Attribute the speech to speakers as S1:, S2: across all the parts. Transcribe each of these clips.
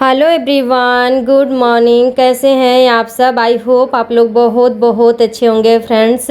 S1: Hello everyone, good morning. कैसे हैं आप सब? आई होप आप लोग बहुत बहुत अच्छे होंगे फ्रेंड्स।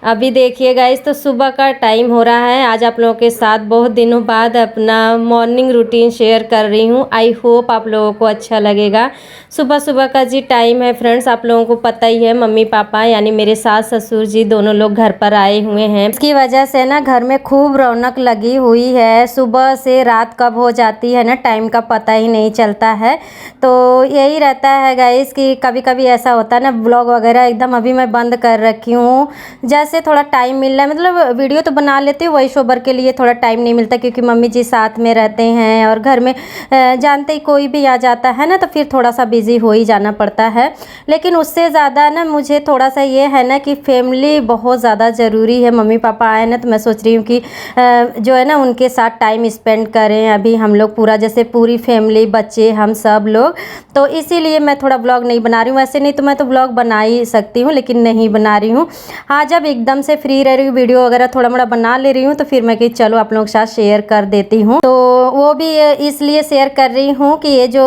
S1: अभी देखिए गाइस, तो सुबह का टाइम हो रहा है। आज आप लोगों के साथ बहुत दिनों बाद अपना मॉर्निंग रूटीन शेयर कर रही हूँ। आई होप आप लोगों को अच्छा लगेगा। सुबह सुबह का जी टाइम है फ्रेंड्स, आप लोगों को पता ही है। मम्मी पापा यानी मेरे सास ससुर जी दोनों लोग घर पर आए हुए हैं। इसकी वजह से ना घर में खूब रौनक लगी हुई है। सुबह से रात कब हो जाती है ना, टाइम का पता ही नहीं चलता है। तो यही रहता है गाइस कि कभी कभी ऐसा होता है ना, ब्लॉग वगैरह एकदम अभी मैं बंद कर रखी हूँ। जैसे थोड़ा टाइम मिल रहा है, मतलब वीडियो तो बना लेती हूँ, वॉइस ओवर के लिए थोड़ा टाइम नहीं मिलता क्योंकि मम्मी जी साथ में रहते हैं और घर में जानते ही कोई भी आ जाता है ना, तो फिर थोड़ा सा बिजी हो ही जाना पड़ता है। लेकिन उससे ज़्यादा ना मुझे थोड़ा सा ये है ना कि फैमिली बहुत ज़्यादा ज़रूरी है। मम्मी पापा आए ना, तो मैं सोच रही हूँ कि जो है ना उनके साथ टाइम स्पेंड करें। अभी हम लोग पूरा जैसे पूरी फैमिली, बच्चे, हम सब लोग, तो इसीलिए मैं थोड़ा ब्लॉग नहीं बना रही हूँ। वैसे नहीं तो मैं तो ब्लॉग बना ही सकती हूँ, लेकिन नहीं बना रही हूँ। हाँ, जब एकदम से फ्री रह रही हूँ, वीडियो वगैरह थोड़ा मोड़ा बना ले रही हूँ, तो फिर मैं कि चलो आप लोगों के साथ शेयर कर देती हूँ। तो वो भी इसलिए शेयर कर रही हूँ कि ये जो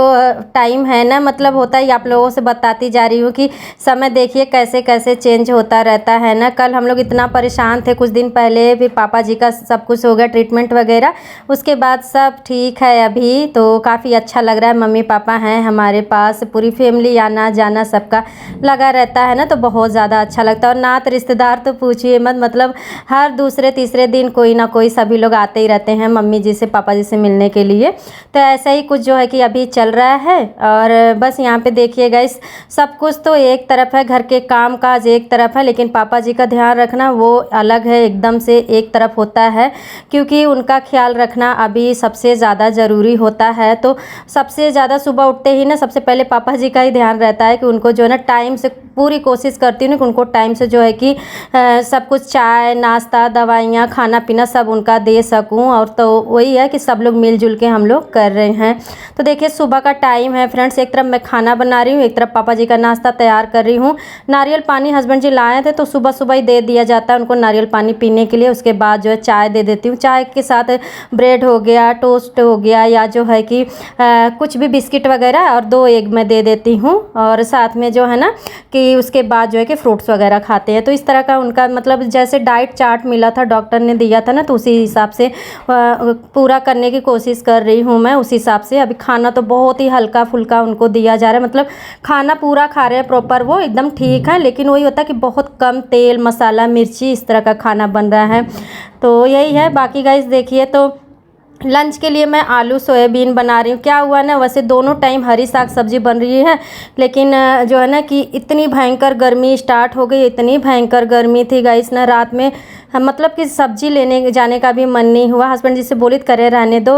S1: टाइम है ना, मतलब होता है, आप लोगों से बताती जा रही हूँ कि समय देखिए कैसे कैसे चेंज होता रहता है ना। कल हम लोग इतना परेशान थे कुछ दिन पहले, फिर पापा जी का सब कुछ हो गया ट्रीटमेंट वगैरह, उसके बाद सब ठीक है अभी। तो काफ़ी अच्छा लग रहा है। मम्मी पापा हैं हमारे पास, पूरी फैमिली आना जाना सबका लगा रहता है ना, तो बहुत ज़्यादा अच्छा लगता है। और नात रिश्तेदार तो पूछिए मत, मतलब हर दूसरे तीसरे दिन कोई ना कोई सभी लोग आते ही रहते हैं मम्मी जी से, पापा जी से मिलने के लिए। तो ऐसा ही कुछ जो है कि अभी चल रहा है। और बस यहाँ पे देखिएगा, इस सब कुछ तो एक तरफ है, घर के काम काज एक तरफ है, लेकिन पापा जी का ध्यान रखना वो अलग है, एकदम से एक तरफ होता है, क्योंकि उनका ख्याल रखना अभी सबसे ज़्यादा ज़रूरी होता है। तो सबसे ज़्यादा सुबह उठते ही ना सबसे पहले पापा जी का ही ध्यान रहता है कि उनको जो है ना टाइम से, पूरी कोशिश करती हूँ कि उनको टाइम से जो है कि सब कुछ चाय नाश्ता दवाइयाँ खाना पीना सब उनका दे सकूं। और तो वही है कि सब लोग मिलजुल के हम लोग कर रहे हैं। तो देखिए सुबह का टाइम है फ्रेंड्स, एक तरफ मैं खाना बना रही हूँ, एक तरफ पापा जी का नाश्ता तैयार कर रही हूँ। नारियल पानी हस्बैंड जी लाए थे, तो सुबह सुबह ही दे दिया जाता है उनको नारियल पानी पीने के लिए। उसके बाद जो है चाय दे देती हूँ, चाय के साथ ब्रेड हो गया, टोस्ट हो गया, या जो है कि कुछ भी बिस्किट वगैरह, और 2 एग मैं दे देती हूँ। और साथ में जो है ना कि उसके बाद जो है कि फ्रूट्स वगैरह खाते हैं। तो इस तरह का उनका मतलब जैसे डाइट चार्ट मिला था, डॉक्टर ने दिया था ना, तो उसी हिसाब से पूरा करने की कोशिश कर रही हूँ मैं। उस हिसाब से अभी खाना तो बहुत ही हल्का फुल्का उनको दिया जा रहा है, मतलब खाना पूरा खा रहे हैं प्रॉपर, वो एकदम ठीक है, लेकिन वही होता है कि बहुत कम तेल मसाला मिर्ची इस तरह का खाना बन रहा है। तो यही है। बाकी गाइस देखिए, तो लंच के लिए मैं आलू सोयाबीन बना रही हूँ। क्या हुआ ना, वैसे दोनों टाइम हरी साग सब्जी बन रही है, लेकिन जो है ना कि इतनी भयंकर गर्मी स्टार्ट हो गई, इतनी भयंकर गर्मी थी गाइस ना, रात में मतलब कि सब्जी लेने जाने का भी मन नहीं हुआ। हस्बैंड जी से बोली करे रहने दो,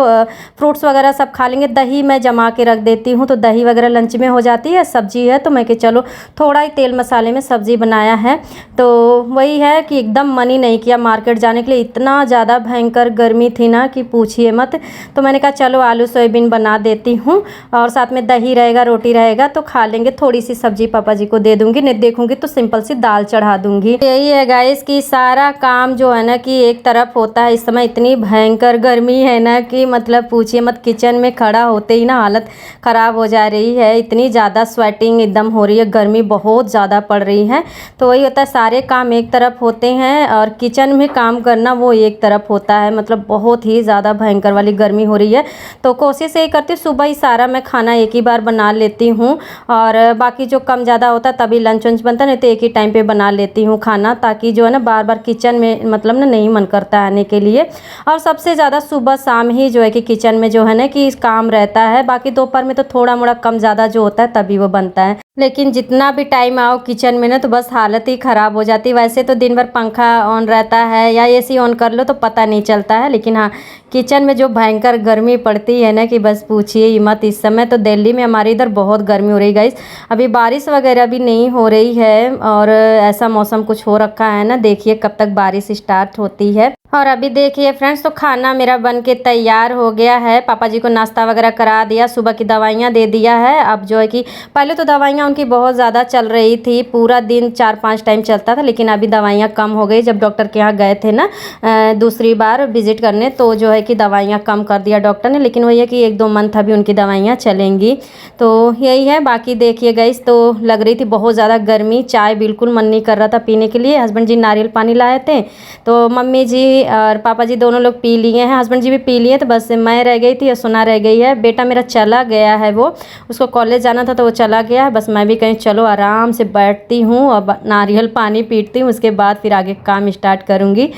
S1: फ्रूट्स वगैरह सब खा लेंगे। दही मैं जमा के रख देती हूँ, तो दही वगैरह लंच में हो जाती है। सब्जी है तो मैं कि चलो थोड़ा ही तेल मसाले में सब्जी बनाया है। तो वही है कि एकदम मन ही नहीं किया मार्केट जाने के लिए, इतना ज़्यादा भयंकर गर्मी थी ना कि पूछिए मत। तो मैंने कहा चलो आलू सोयाबीन बना देती हूँ, और साथ में दही रहेगा, रोटी रहेगा, तो खा लेंगे। थोड़ी सी सब्जी पापा जी को दे दूँगी, नहीं देखूँगी तो सिंपल सी दाल चढ़ा दूँगी। यही है गाइस कि सारा काम जो है ना कि एक तरफ होता है। इस समय इतनी भयंकर गर्मी है ना कि मतलब पूछिए मत, किचन में खड़ा होते ही ना हालत ख़राब हो जा रही है। इतनी ज़्यादा स्वेटिंग एकदम हो रही है, गर्मी बहुत ज़्यादा पड़ रही है। तो वही होता है, सारे काम एक तरफ होते हैं और किचन में काम करना वो एक तरफ होता है। मतलब बहुत ही ज़्यादा भयंकर वाली गर्मी हो रही है। तो कोशिश यही करती हूँ सुबह ही सारा मैं खाना एक ही बार बना लेती हूँ, और बाकी जो कम ज़्यादा होता है तभी लंच वंच बनता है, नहीं तो एक ही टाइम पे बना लेती हूँ खाना, ताकि जो है ना बार बार किचन में मतलब ना नहीं मन करता आने के लिए। और सबसे ज़्यादा सुबह शाम ही जो है कि किचन में जो है ना कि काम रहता है। बाकी दोपहर में तो थोड़ा मोड़ा कम ज़्यादा जो होता है तभी वो बनता है, लेकिन जितना भी टाइम आओ किचन में ना तो बस हालत ही ख़राब हो जाती है। वैसे तो दिन भर पंखा ऑन रहता है या एसी ऑन कर लो तो पता नहीं चलता है, लेकिन हाँ किचन में जो भयंकर गर्मी पड़ती है ना कि बस पूछिए ही मत। इस समय तो दिल्ली में हमारे इधर बहुत गर्मी हो रही है गाइस। अभी बारिश वगैरह भी नहीं हो रही है, और ऐसा मौसम कुछ हो रखा है ना, देखिए कब तक बारिश स्टार्ट होती है। और अभी देखिए फ्रेंड्स, तो खाना मेरा बन के तैयार हो गया है। पापा जी को नाश्ता वगैरह करा दिया, सुबह की दवाइयाँ दे दिया है। अब जो है कि पहले तो दवाइयाँ उनकी बहुत ज़्यादा चल रही थी, पूरा दिन 4-5 टाइम चलता था, लेकिन अभी दवाइयाँ कम हो गई। जब डॉक्टर के यहाँ गए थे ना दूसरी बार विजिट करने, तो जो है कि दवाइयाँ कम कर दिया डॉक्टर ने, लेकिन वही है कि 1-2 मंथ अभी उनकी दवाइयाँ चलेंगी। तो यही है। बाकी देखिए गाइस, तो लग रही थी बहुत ज़्यादा गर्मी, चाय बिल्कुल मन नहीं कर रहा था पीने के लिए। हस्बैंड जी नारियल पानी लाए थे, तो मम्मी जी और पापा जी दोनों लोग पी लिए हैं, हस्बैंड जी भी पी लिए। तो बस मैं रह गई थी और सुना रह गई है। बेटा मेरा चला गया है, वो उसको कॉलेज जाना था तो वो चला गया है। बस मैं भी कहीं चलो आराम से बैठती हूँ और नारियल पानी पीती हूँ, उसके बाद फिर आगे काम स्टार्ट करूँगी।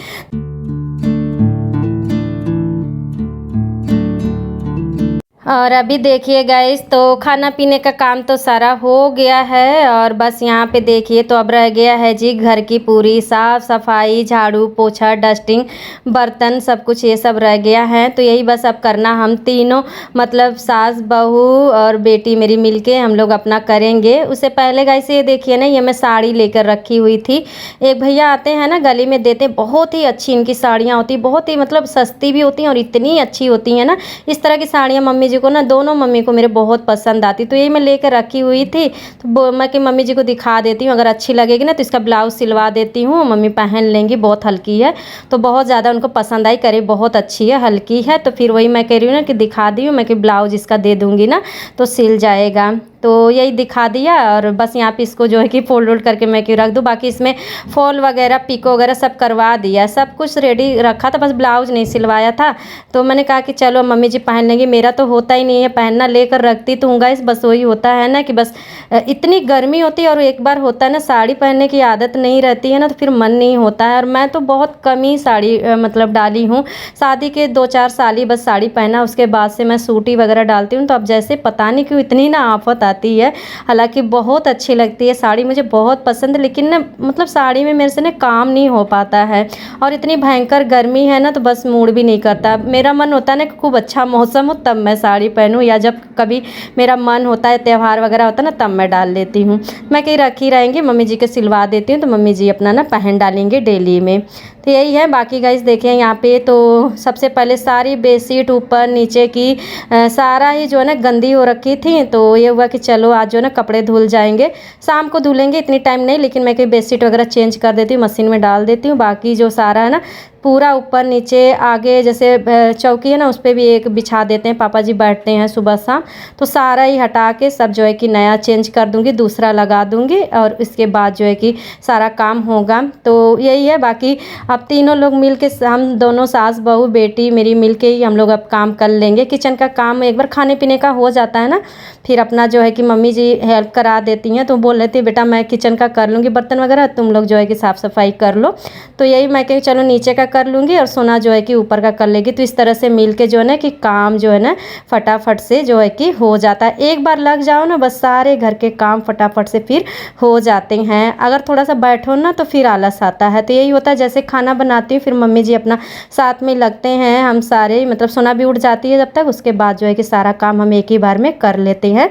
S1: और अभी देखिए गाइस, तो खाना पीने का काम तो सारा हो गया है और बस यहाँ पे देखिए तो अब रह गया है जी घर की पूरी साफ़ सफाई, झाड़ू पोछा, डस्टिंग, बर्तन, सब कुछ ये सब रह गया है। तो यही बस अब करना हम तीनों, मतलब सास बहू और बेटी मेरी मिलके हम लोग अपना करेंगे। उससे पहले गाइस ये देखिए ना, ये मैं साड़ी लेकर रखी हुई थी। एक भैया आते हैं ना गली में देते, बहुत ही अच्छी इनकी साड़ियाँ होती, बहुत ही मतलब सस्ती भी होती हैं और इतनी अच्छी होती हैं ना। इस तरह की साड़ियाँ मम्मी जी को ना, दोनों मम्मी को मेरे बहुत पसंद आती, तो ये मैं लेकर रखी हुई थी। तो मैं कि मम्मी जी को दिखा देती हूँ, अगर अच्छी लगेगी ना तो इसका ब्लाउज़ सिलवा देती हूँ, मम्मी पहन लेंगी। बहुत हल्की है तो बहुत ज़्यादा उनको पसंद आई, करे बहुत अच्छी है, हल्की है। तो फिर वही मैं कह रही हूँ ना कि दिखा दी हूँ मैं कि ब्लाउज़ इसका दे दूँगी ना तो सिल जाएगा। तो यही दिखा दिया और बस यहाँ पे इसको जो है कि फोल्ड वोल्ड करके मैं क्यों रख दूँ। बाकी इसमें फॉल वगैरह पिको वगैरह सब करवा दिया, सब कुछ रेडी रखा था, बस ब्लाउज़ नहीं सिलवाया था। तो मैंने कहा कि चलो मम्मी जी पहन लेंगी, मेरा तो होता ही नहीं है पहनना, लेकर रखती तो हूँ गाइस। बस वही होता है ना कि बस इतनी गर्मी होती है और एक बार होता है ना साड़ी पहनने की आदत नहीं रहती है ना, तो फिर मन नहीं होता है। और मैं तो बहुत कम ही साड़ी मतलब डाली हूँ, शादी के 2-4 साल ही बस साड़ी पहना, उसके बाद से मैं सूटी वगैरह डालती हूँ। तो अब जैसे पता नहीं क्यों इतनी ना आफत आती है, हालांकि बहुत अच्छी लगती है साड़ी, मुझे बहुत पसंद, लेकिन ना मतलब साड़ी में मेरे से ना काम नहीं हो पाता है। और इतनी भयंकर गर्मी है ना, तो बस मूड भी नहीं करता। मेरा मन होता है ना कि खूब अच्छा मौसम हो तब मैं साड़ी पहनूं, या जब कभी मेरा मन होता है त्यौहार वगैरह होता है ना तब मैं डाल लेती हूँ। मैं कहीं रखी रहेंगी, मम्मी जी के सिलवा देती हूँ तो मम्मी जी अपना ना पहन डालेंगे डेली में। तो यही है। बाकी गाइस देखें यहाँ पे, तो सबसे पहले सारी बेडशीट ऊपर नीचे की सारा ही जो है ना गंदी हो रखी थी। तो ये हुआ कि चलो आज जो है ना कपड़े धुल जाएंगे, शाम को धुलेंगे, इतनी टाइम नहीं, लेकिन मैं कहीं बेडशीट वगैरह चेंज कर देती हूँ, मशीन में डाल देती हूँ। बाकी जो सारा है ना पूरा ऊपर नीचे आगे जैसे चौकी है ना उस पर भी एक बिछा देते हैं, पापा जी बैठते हैं सुबह शाम, तो सारा ही हटा के सब जो है कि नया चेंज कर दूंगी, दूसरा लगा दूंगी और इसके बाद जो है कि सारा काम होगा। तो यही है। बाकी अब तीनों लोग मिल के, हम दोनों सास बहू बेटी मेरी मिल के ही हम लोग अब काम कर लेंगे। किचन का काम एक बार खाने पीने का हो जाता है ना, फिर अपना जो है कि मम्मी जी हेल्प करा देती हैं, तो बोल रहे थे बेटा मैं किचन का कर लूँगी बर्तन वगैरह, तुम लोग जो है कि साफ़ सफाई कर लो। तो यही मैं कहीं चलो नीचे का कर लूँगी और सोना जो है कि ऊपर का कर लेगी। तो इस तरह से मिल के जो है ना कि काम जो है ना फटाफट से जो है कि हो जाता है। एक बार लग जाओ ना बस सारे घर के काम फटाफट से फिर हो जाते हैं। अगर थोड़ा सा बैठो ना तो फिर आलस आता है। तो यही होता है, जैसे खाना बनाती हूँ फिर मम्मी जी अपना साथ में लगते हैं, हम सारे मतलब सोना भी उठ जाती है जब तक, उसके बाद जो है कि सारा काम हम एक ही बार में कर लेते हैं।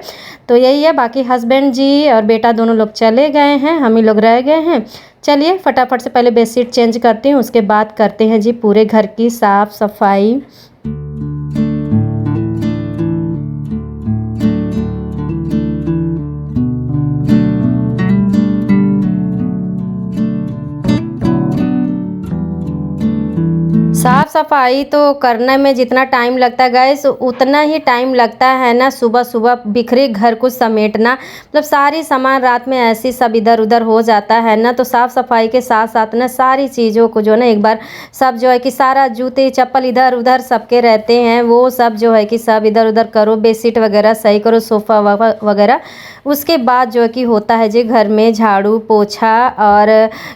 S1: तो यही है। बाकी हस्बैंड जी और बेटा दोनों लोग चले गए हैं, हम ही लोग रह गए हैं। चलिए फटाफट से पहले बेडशीट चेंज करती हूँ, उसके बाद करते हैं जी पूरे घर की साफ़ सफाई। साफ़ सफाई तो करने में जितना टाइम लगता है गैस, उतना ही टाइम लगता है ना सुबह सुबह बिखरे घर को समेटना। मतलब सारी सामान रात में ऐसी सब इधर उधर हो जाता है ना, तो साफ़ सफाई के साथ साथ ना सारी चीज़ों को जो है ना एक बार सब जो है कि सारा जूते चप्पल इधर उधर सबके रहते हैं, वो सब जो है कि सब इधर उधर करो, बेडशीट वगैरह सही करो, सोफ़ा वगैरह। उसके बाद जो है कि होता है जी घर में झाड़ू पोछा। और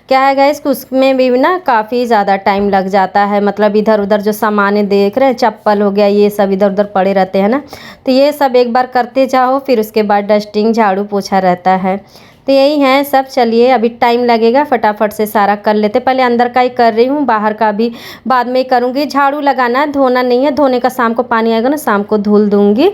S1: क्या है गैस कि उसमें भी ना काफ़ी ज़्यादा टाइम लग जाता है, मतलब इधर उधर जो सामान देख रहे हैं, चप्पल हो गया, ये सब इधर उधर पड़े रहते हैं ना, तो ये सब एक बार करते जाओ, फिर उसके बाद डस्टिंग झाड़ू पोछा रहता है। तो यही है सब। चलिए अभी टाइम लगेगा, फटाफट से सारा कर लेते। पहले अंदर का ही कर रही हूँ, बाहर का भी बाद में करूँगी। झाड़ू लगाना है, धोना नहीं है, धोने का शाम को पानी आएगा ना शाम को धुल दूँगी।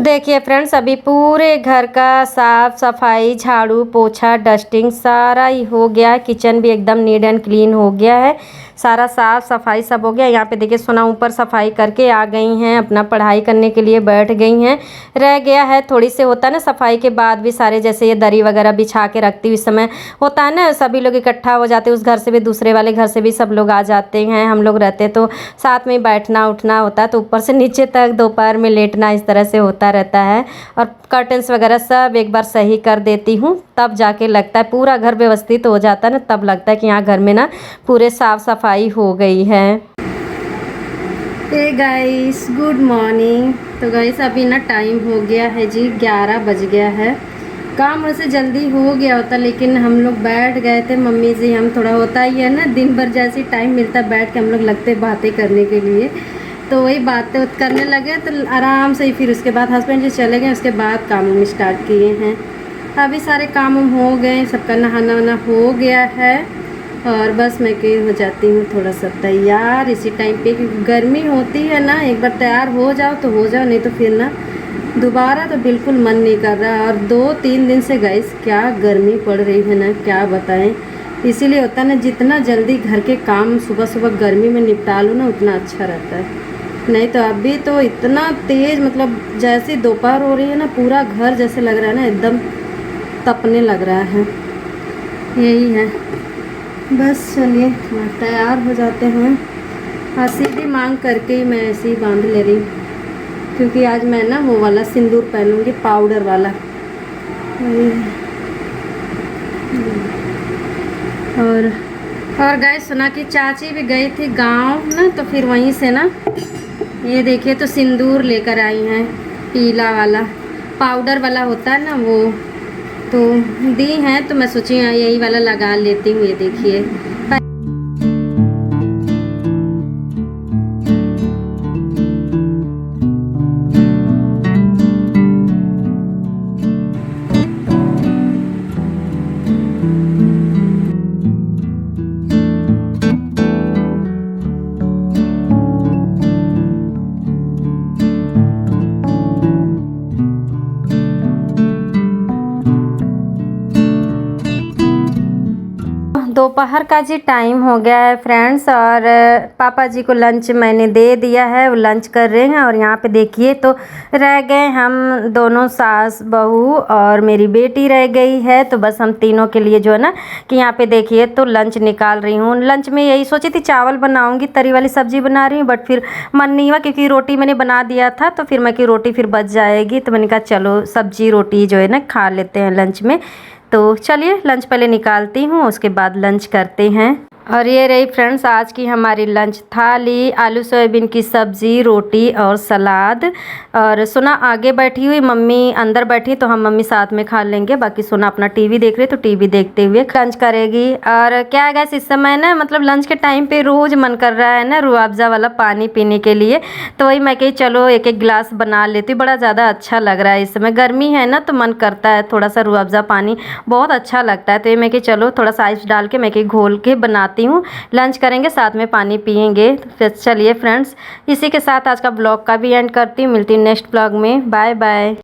S1: देखिए फ्रेंड्स, अभी पूरे घर का साफ सफाई, झाड़ू पोछा, डस्टिंग सारा ही हो गया। किचन भी एकदम नीट एंड क्लीन हो गया है। सारा साफ सफाई सब हो गया। यहाँ पे देखिए सोना ऊपर सफाई करके आ गई हैं, अपना पढ़ाई करने के लिए बैठ गई हैं। रह गया है थोड़ी से, होता है ना सफाई के बाद भी सारे, जैसे ये दरी वगैरह बिछा के रखती हुई समय होता है ना, सभी लोग इकट्ठा हो जाते हैं, उस घर से भी दूसरे वाले घर से भी सब लोग आ जाते हैं। हम लोग रहते तो साथ में बैठना उठना होता है, तो ऊपर से नीचे तक दोपहर में लेटना इस तरह से होता रहता है। और कर्टन्स वगैरह सब एक बार सही कर देती हूँ, तब जाके लगता है पूरा घर व्यवस्थित हो जाता है ना, तब लगता है कि यहाँ घर में ना पूरे साफ सफाई हो गई है। Hey guys, good morning. तो गाइस अभी ना टाइम हो गया है जी, 11 बज गया है। काम वैसे जल्दी हो गया होता, लेकिन हम लोग बैठ गए थे मम्मी जी, हम थोड़ा होता ही है ना, दिन भर जैसे टाइम मिलता है बैठ के हम लोग लगते बातें करने के लिए, तो वही बातें करने लगे। तो आराम से ही फिर उसके बाद हस्बैंड जी चले गए, उसके बाद काम हम स्टार्ट किए हैं। अभी सारे काम हो गए, सबका नहाना वाना हो गया है, और बस मैं कहीं हो जाती हूँ थोड़ा सा तैयार इसी टाइम पे, क्योंकि गर्मी होती है ना, एक बार तैयार हो जाओ तो हो जाओ, नहीं तो फिर ना दोबारा तो बिल्कुल मन नहीं कर रहा। और 2-3 दिन से गाइस क्या गर्मी पड़ रही है ना, क्या बताएं। इसीलिए होता है ना, जितना जल्दी घर के काम सुबह सुबह गर्मी में निपटा लो ना, उतना अच्छा रहता है। नहीं तो अभी तो इतना तेज़, मतलब जैसे दोपहर हो रही है ना, पूरा घर जैसे लग रहा है ना एकदम तपने लग रहा है। यही है, बस चलिए तैयार हो जाते हैं। और सीधी मांग करके ही मैं ऐसे ही बांध ले रही हूँ, क्योंकि आज मैं ना वो वाला सिंदूर पहनूंगी, पाउडर वाला। और गाइस सुना कि चाची भी गई थी गांव ना, तो फिर वहीं से ना ये देखिए तो सिंदूर लेकर आई हैं, पीला वाला पाउडर वाला होता है ना वो, तो दी हैं, तो मैं सोची यही वाला लगा लेती हूँ। ये देखिए दोपहर का जी टाइम हो गया है फ्रेंड्स, और पापा जी को लंच मैंने दे दिया है, वो लंच कर रहे हैं। और यहाँ पे देखिए तो रह गए हम दोनों, सास बहू और मेरी बेटी रह गई है। तो बस हम तीनों के लिए जो है ना कि यहाँ पे देखिए तो लंच निकाल रही हूँ। लंच में यही सोची थी चावल बनाऊँगी, तरी वाली सब्ज़ी बना रही हूँ, बट फिर मन नहीं हुआ, क्योंकि रोटी मैंने बना दिया था, तो फिर मैं कि रोटी फिर बच जाएगी, तो मैंने कहा चलो सब्ज़ी रोटी जो है ना खा लेते हैं लंच में। तो चलिए लंच पहले निकालती हूँ, उसके बाद लंच करते हैं। और ये रही फ्रेंड्स आज की हमारी लंच थाली, आलू सोयाबीन की सब्ज़ी, रोटी और सलाद। और सोना आगे बैठी हुई, मम्मी अंदर बैठी, तो हम मम्मी साथ में खा लेंगे। बाकी सोना अपना टीवी देख रही, तो टीवी देखते हुए लंच करेगी। और क्या है गैस, इस समय ना मतलब लंच के टाइम पे रोज़ मन कर रहा है ना रूह अफ़ज़ा वाला पानी पीने के लिए, तो वही मैं कही चलो एक एक गिलास बना लेती हूँ। बड़ा ज़्यादा अच्छा लग रहा है, इस समय गर्मी है ना, तो मन करता है थोड़ा सा रूह अफ़ज़ा पानी, बहुत अच्छा लगता है। तो ये मैं कि चलो थोड़ा सा आइस डाल के मैं कि घोल के बनाती हूँ, लंच करेंगे साथ में पानी पियेंगे। तो चलिए फ्रेंड्स, इसी के साथ आज का ब्लॉग का भी एंड करती हूँ। मिलती हूँ नेक्स्ट ब्लॉग में, बाय बाय।